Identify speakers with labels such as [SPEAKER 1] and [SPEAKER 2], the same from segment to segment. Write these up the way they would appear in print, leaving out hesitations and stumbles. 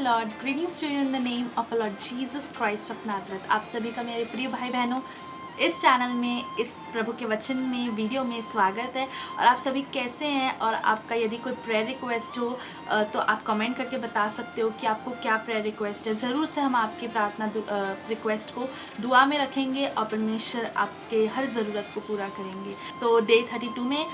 [SPEAKER 1] Lord. Greetings to you in the name of our Lord Jesus Christ of Nazareth. आप सभी का मेरे प्रिय भाई बहनों इस चैनल में, इस प्रभु के वचन में, वीडियो में स्वागत है। और आप सभी कैसे हैं? और आपका यदि कोई प्रेयर रिक्वेस्ट हो तो आप कमेंट करके बता सकते हो कि आपको क्या प्रेयर रिक्वेस्ट है। ज़रूर से हम आपकी प्रार्थना रिक्वेस्ट को दुआ में रखेंगे और परमेश्वर आपके हर ज़रूरत को पूरा करेंगे। तो डे 32 में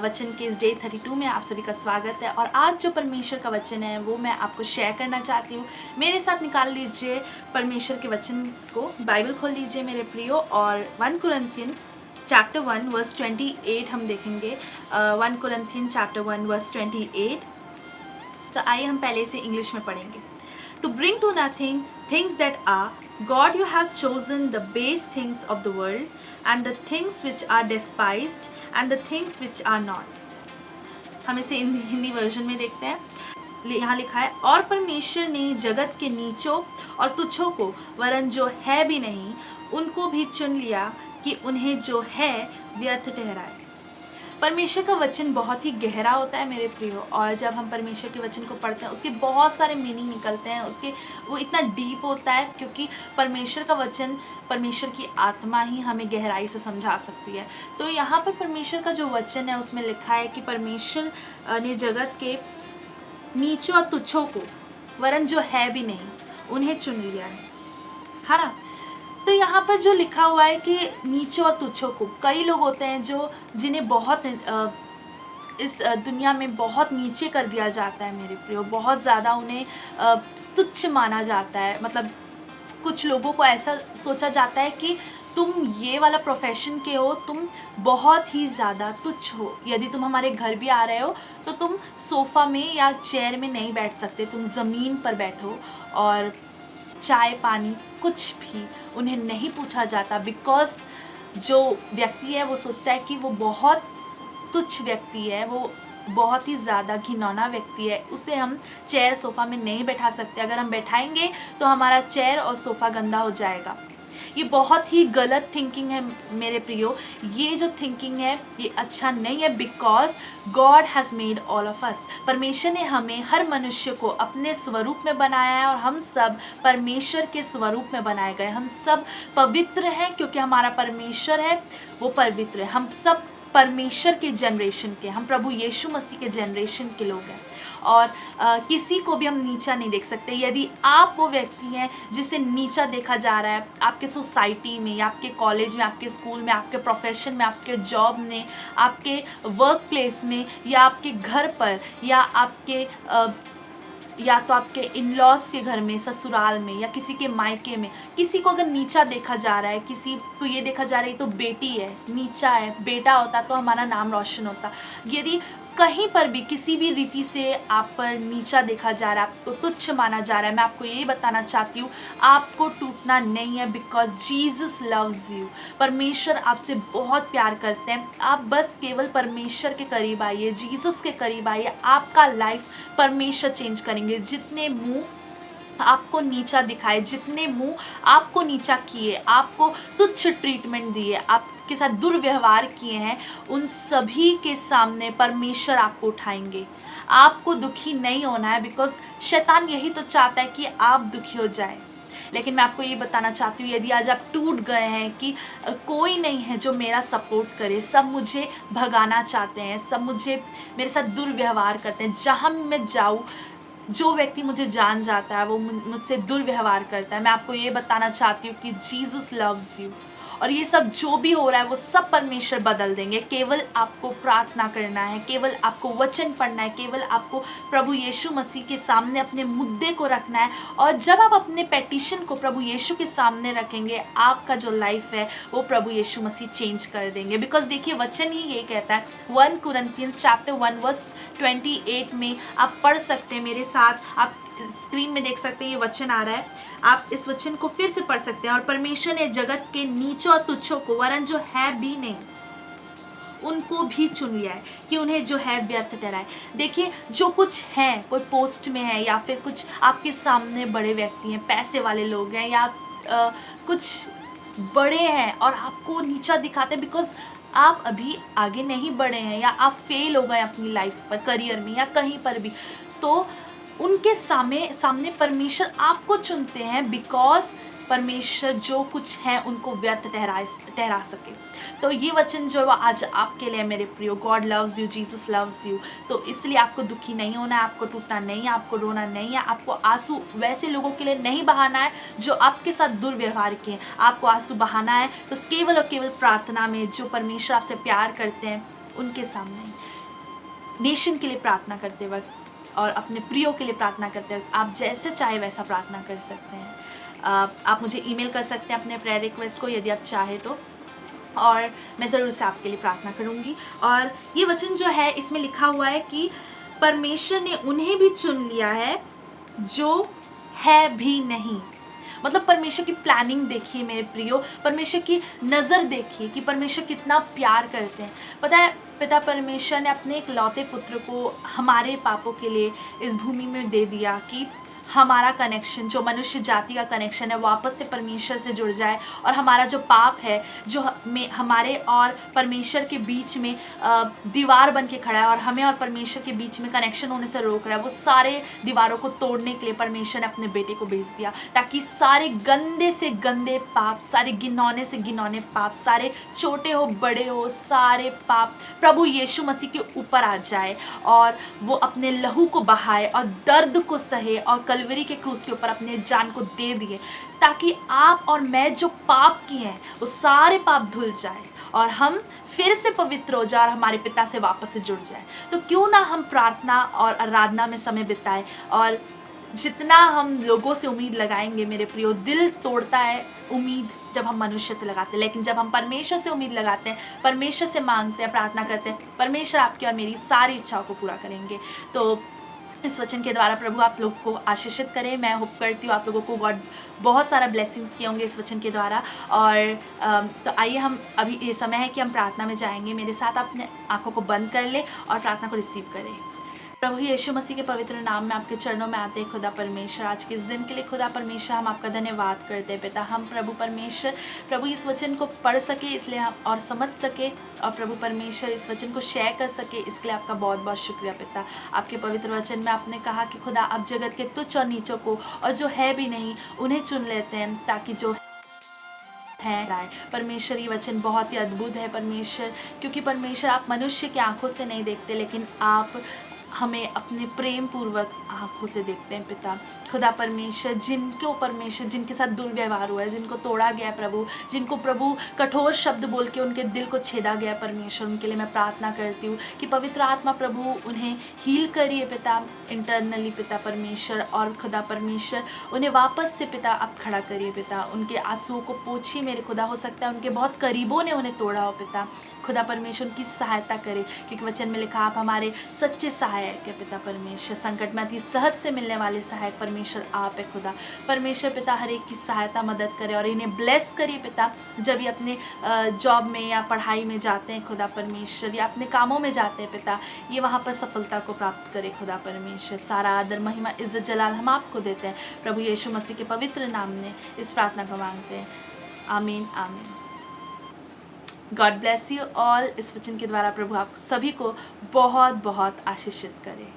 [SPEAKER 1] वचन के इस डे 32 में आप सभी का स्वागत है। और आज जो परमेश्वर का वचन है वो मैं आपको शेयर करना चाहती हूँ। मेरे साथ निकाल लीजिए परमेश्वर के वचन को, बाइबल खोल लीजिए मेरे प्रियो, और 1 कुरिन्थियन चैप्टर 1 वर्स 28 हम देखेंगे। 1 कुरिन्थियन चैप्टर 1 वर्स 28। तो आइए हम पहले से इंग्लिश में पढ़ेंगे। To bring to nothing things that are, God you have chosen the base things of the world and the things which are despised and the things which are not। हम इसे Hindi version में देखते हैं। यहाँ लिखा है, और परमेश्वर ने जगत के नीचों और तुच्छों को, वरन जो है भी नहीं उनको भी चुन लिया कि उन्हें जो है व्यर्थ ठहराए। परमेश्वर का वचन बहुत ही गहरा होता है मेरे प्रियो, और जब हम परमेश्वर के वचन को पढ़ते हैं उसके बहुत सारे मीनिंग निकलते हैं। वो इतना डीप होता है क्योंकि परमेश्वर का वचन, परमेश्वर की आत्मा ही हमें गहराई से समझा सकती है। तो यहाँ पर परमेश्वर का जो वचन है उसमें लिखा है कि परमेश्वर ने जगत के नीचों और तुच्छों को, वरन जो है भी नहीं उन्हें चुन लिया है ना। तो यहाँ पर जो लिखा हुआ है कि नीचों और तुच्छों को, कई लोग होते हैं जिन्हें बहुत इस दुनिया में बहुत नीचे कर दिया जाता है मेरे प्रियो, बहुत ज़्यादा उन्हें तुच्छ माना जाता है। मतलब कुछ लोगों को ऐसा सोचा जाता है कि तुम ये वाला प्रोफेशन के हो, तुम बहुत ही ज़्यादा तुच्छ हो। यदि तुम हमारे घर भी आ रहे हो तो तुम सोफ़ा में या चेयर में नहीं बैठ सकते, तुम ज़मीन पर बैठो। और चाय पानी कुछ भी उन्हें नहीं पूछा जाता, बिकॉज़ जो व्यक्ति है वो सोचता है कि वो बहुत तुच्छ व्यक्ति है, वो बहुत ही ज़्यादा घिनौना व्यक्ति है, उसे हम चेयर सोफ़ा में नहीं बैठा सकते। अगर हम बैठाएंगे तो हमारा चेयर और सोफ़ा गंदा हो जाएगा। ये बहुत ही गलत थिंकिंग है मेरे प्रियो। ये जो थिंकिंग है ये अच्छा नहीं है, because God has made all of us. परमेश्वर ने हमें, हर मनुष्य को अपने स्वरूप में बनाया है, और हम सब परमेश्वर के स्वरूप में बनाए गए। हम सब पवित्र हैं क्योंकि हमारा परमेश्वर है वो पवित्र है। हम सब परमेश्वर के जनरेशन के, हम प्रभु यीशु मसीह के जनरेशन के लोग हैं, और किसी को भी हम नीचा नहीं देख सकते। यदि आप वो व्यक्ति हैं जिसे नीचा देखा जा रहा है आपके सोसाइटी में, या आपके कॉलेज में, आपके स्कूल में, आपके प्रोफेशन में, आपके जॉब में, आपके वर्क प्लेस में, या आपके घर पर, या तो आपके इन लॉज के घर में, ससुराल में, या किसी के मायके में, किसी को अगर नीचा देखा जा रहा है, किसी को ये देखा जा रहा है तो बेटी है, नीचा है, बेटा होता तो हमारा नाम रोशन होता। यदि कहीं पर भी किसी भी रीति से आप पर नीचा देखा जा रहा है, आपको तुच्छ माना जा रहा है, मैं आपको यही बताना चाहती हूँ, आपको टूटना नहीं है, बिकॉज जीसस लव्स यू। परमेश्वर आपसे बहुत प्यार करते हैं। आप बस केवल परमेश्वर के करीब आइए, जीसस के करीब आइए, आपका लाइफ परमेश्वर चेंज करेंगे। जितने मुँह आपको नीचा दिखाए, जितने मुंह आपको नीचा किए, आपको तुच्छ ट्रीटमेंट दिए, आपके साथ दुर्व्यवहार किए हैं, उन सभी के सामने परमेश्वर आपको उठाएंगे। आपको दुखी नहीं होना है, बिकॉज शैतान यही तो चाहता है कि आप दुखी हो जाए। लेकिन मैं आपको ये बताना चाहती हूँ, यदि आज आप टूट गए हैं कि कोई नहीं है जो मेरा सपोर्ट करे, सब मुझे भगाना चाहते हैं, सब मेरे साथ दुर्व्यवहार करते हैं, जहाँ मैं जाऊँ जो व्यक्ति मुझे जान जाता है वो मुझसे दुर्व्यवहार करता है, मैं आपको ये बताना चाहती हूँ कि जीसस लव्स यू। और ये सब जो भी हो रहा है वो सब परमेश्वर बदल देंगे। केवल आपको प्रार्थना करना है, केवल आपको वचन पढ़ना है, केवल आपको प्रभु यीशु मसीह के सामने अपने मुद्दे को रखना है। और जब आप अपने पेटिशन को प्रभु यीशु के सामने रखेंगे, आपका जो लाइफ है वो प्रभु यीशु मसीह चेंज कर देंगे। बिकॉज देखिए वचन ही ये कहता है, 1 कुरिन्थियन चैप्टर 1 वर्स 28 में आप पढ़ सकते हैं मेरे साथ, आप स्क्रीन में देख सकते हैं, ये वचन आ रहा है, आप इस वचन को फिर से पढ़ सकते हैं। और परमेश्वर ने जगत के नीचों और तुच्छों को, वरन जो है भी नहीं उनको भी चुन लिया है कि उन्हें जो है व्यर्थ ठहराए। देखिए जो कुछ है, कोई पोस्ट में है, या फिर कुछ आपके सामने बड़े व्यक्ति हैं, पैसे वाले लोग हैं, या कुछ बड़े हैं और आपको नीचा दिखाते हैं, बिकॉज आप अभी आगे नहीं बढ़े हैं, या आप फेल हो गए अपनी लाइफ पर, करियर में, या कहीं पर भी, तो उनके सामने परमेश्वर आपको चुनते हैं, बिकॉज परमेश्वर जो कुछ है उनको व्यर्थ ठहरा सके। तो ये वचन जो है आज आपके लिए मेरे प्रियो, God loves you, Jesus loves you. तो इसलिए आपको दुखी नहीं होना है, आपको टूटना नहीं है, आपको रोना नहीं है, आपको आंसू वैसे लोगों के लिए नहीं बहाना है जो आपके साथ दुर्व्यवहार किए। आपको आंसू बहाना है तो केवल और केवल प्रार्थना में, जो परमेश्वर आपसे प्यार करते हैं उनके सामने, नेशन के लिए प्रार्थना करते वक्त और अपने प्रियो के लिए प्रार्थना करते वक्त आप जैसे चाहे वैसा प्रार्थना कर सकते हैं। आप मुझे ईमेल कर सकते हैं अपने प्रेयर रिक्वेस्ट को यदि आप चाहे तो, और मैं ज़रूर से आपके लिए प्रार्थना करूँगी। और ये वचन जो है इसमें लिखा हुआ है कि परमेश्वर ने उन्हें भी चुन लिया है जो है भी नहीं। मतलब परमेश्वर की प्लानिंग देखिए मेरे प्रियो, परमेश्वर की नज़र देखिए कि परमेश्वर कितना प्यार करते हैं। पता है पिता परमेश्वर ने अपने एक लौते पुत्र को हमारे पापों के लिए इस भूमि में दे दिया कि हमारा कनेक्शन, जो मनुष्य जाति का कनेक्शन है, वापस से परमेश्वर से जुड़ जाए, और हमारा जो पाप है जो हमारे और परमेश्वर के बीच में दीवार बन के खड़ा है और हमें और परमेश्वर के बीच में कनेक्शन होने से रोक रहा है, वो सारे दीवारों को तोड़ने के लिए परमेश्वर ने अपने बेटे को भेज दिया, ताकि सारे गंदे से गंदे पाप, सारे घिनौने से घिनौने पाप, सारे छोटे हो बड़े हो, सारे पाप प्रभु यीशु मसीह के ऊपर आ जाए और वो अपने लहू को बहाए और दर्द को सहे और कलवरी के क्रूस के ऊपर अपने जान को दे दिए, ताकि आप और मैं जो पाप किए हैं वो सारे पाप धुल जाए और हम फिर से पवित्र हो जाए और हमारे पिता से वापस से जुड़ जाए। तो क्यों ना हम प्रार्थना और आराधना में समय बिताएं, और जितना हम लोगों से उम्मीद लगाएंगे मेरे प्रियो, दिल तोड़ता है उम्मीद जब हम मनुष्य से लगाते हैं, लेकिन जब हम परमेश्वर से उम्मीद लगाते हैं, परमेश्वर से मांगते हैं, प्रार्थना करते हैं, परमेश्वर आपकी और मेरी सारी इच्छाओं को पूरा करेंगे। तो इस वचन के द्वारा प्रभु आप लोग को आशीषित करे। मैं होप करती हूँ आप लोगों को गॉड बहुत सारा ब्लेसिंग्स किए होंगे इस वचन के द्वारा। और तो आइए हम अभी ये समय है कि हम प्रार्थना में जाएंगे। मेरे साथ अपने आंखों को बंद कर ले और प्रार्थना को रिसीव करें। प्रभु यीशु मसीह के पवित्र नाम में आपके चरणों में आते हैं खुदा परमेश्वर। आज के इस दिन के लिए खुदा परमेश्वर हम आपका धन्यवाद करते हैं पिता। हम प्रभु परमेश्वर प्रभु इस वचन को पढ़ सके इसलिए हम और समझ सके, और प्रभु परमेश्वर इस वचन को शेयर कर सके, इसके लिए आपका बहुत बहुत शुक्रिया पिता। आपके पवित्र वचन में आपने कहा कि खुदा आप जगत के तुच्छ और नीचों को और जो है भी नहीं उन्हें चुन लेते हैं, ताकि जो है परमेश्वर ये वचन बहुत ही अद्भुत है परमेश्वर, क्योंकि परमेश्वर आप मनुष्य की आंखों से नहीं देखते, लेकिन आप हमें अपने प्रेम पूर्वक आंखों से देखते हैं पिता। खुदा परमेश्वर जिनके साथ दुर्व्यवहार हुआ है, जिनको तोड़ा गया है प्रभु, जिनको प्रभु कठोर शब्द बोल के उनके दिल को छेदा गया परमेश्वर, उनके लिए मैं प्रार्थना करती हूँ कि पवित्र आत्मा प्रभु उन्हें हील करिए पिता इंटरनली पिता परमेश्वर, और खुदा परमेश्वर उन्हें वापस से पिता आप खड़ा करिए पिता। उनके आंसुओं को पोछिए मेरे खुदा, हो सकता है उनके बहुत करीबों ने उन्हें तोड़ा हो पिता। खुदा परमेश्वर उनकी सहायता करे, क्योंकि वचन में लिखा आप हमारे सच्चे सहायक है पिता परमेश्वर। संकट में अति सहज से मिलने वाले सहायक परमेश्वर आप है खुदा परमेश्वर पिता। हर एक की सहायता मदद करे और इन्हें ब्लेस करिए पिता, जब ये अपने जॉब में या पढ़ाई में जाते हैं खुदा परमेश्वर, या अपने कामों में जाते हैं पिता, ये वहाँ पर सफलता को प्राप्त करे खुदा परमेश्वर। सारा आदर महिमा इज्जत जलाल हम आपको देते हैं प्रभु यीशु मसीह के पवित्र नाम में इस प्रार्थना को मांगते हैं, आमीन आमीन। God bless you all. इस वचन के द्वारा प्रभु आप सभी को बहुत बहुत आशीषित करे।